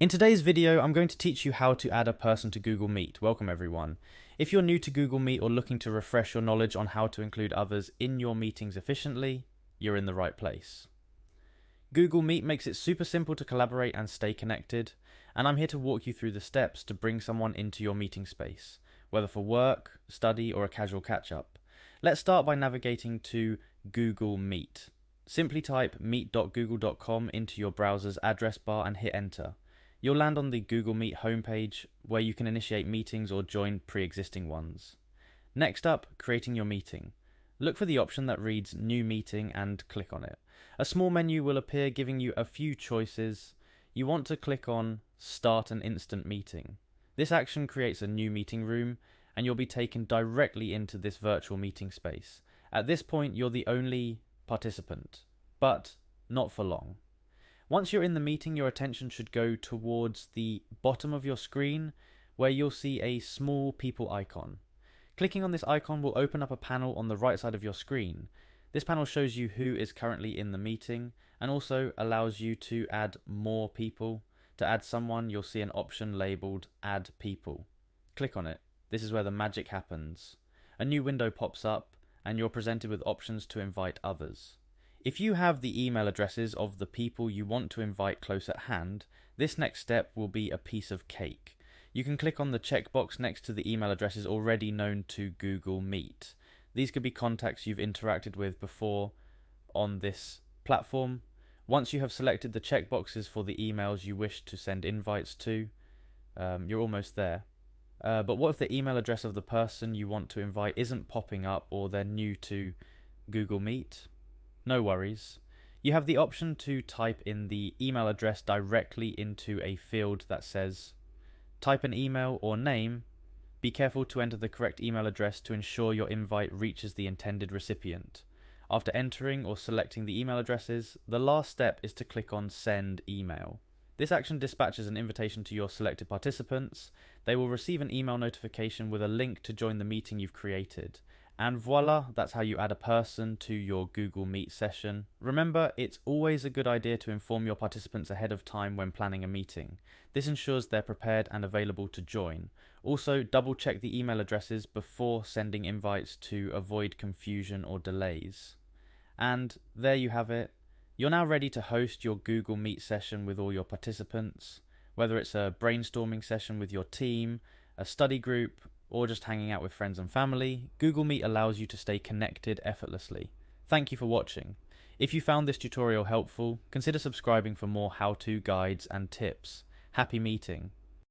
In today's video, I'm going to teach you how to add a person to Google Meet. Welcome everyone. If you're new to Google Meet or looking to refresh your knowledge on how to include others in your meetings efficiently, you're in the right place. Google Meet makes it super simple to collaborate and stay connected, and I'm here to walk you through the steps to bring someone into your meeting space, whether for work, study, or a casual catch-up. Let's start by navigating to Google Meet. Simply type meet.google.com into your browser's address bar and hit enter. You'll land on the Google Meet homepage where you can initiate meetings or join pre-existing ones. Next up, creating your meeting. Look for the option that reads New Meeting and click on it. A small menu will appear giving you a few choices. You want to click on Start an Instant Meeting. This action creates a new meeting room and you'll be taken directly into this virtual meeting space. At this point, you're the only participant, but not for long. Once you're in the meeting, your attention should go towards the bottom of your screen where you'll see a small people icon. Clicking on this icon will open up a panel on the right side of your screen. This panel shows you who is currently in the meeting and also allows you to add more people. To add someone, you'll see an option labeled Add People. Click on it. This is where the magic happens. A new window pops up and you're presented with options to invite others. If you have the email addresses of the people you want to invite close at hand, this next step will be a piece of cake. You can click on the checkbox next to the email addresses already known to Google Meet. These could be contacts you've interacted with before on this platform. Once you have selected the checkboxes for the emails you wish to send invites to, you're almost there. But what if the email address of the person you want to invite isn't popping up or they're new to Google Meet? No worries. You have the option to type in the email address directly into a field that says type an email or name. Be careful to enter the correct email address to ensure your invite reaches the intended recipient. After entering or selecting the email addresses, the last step is to click on Send Email. This action dispatches an invitation to your selected participants. They will receive an email notification with a link to join the meeting you've created. And voila, that's how you add a person to your Google Meet session. Remember, it's always a good idea to inform your participants ahead of time when planning a meeting. This ensures they're prepared and available to join. Also, double check the email addresses before sending invites to avoid confusion or delays. And there you have it. You're now ready to host your Google Meet session with all your participants. Whether it's a brainstorming session with your team, a study group, or just hanging out with friends and family, Google Meet allows you to stay connected effortlessly. Thank you for watching. If you found this tutorial helpful, consider subscribing for more how-to guides and tips. Happy meeting!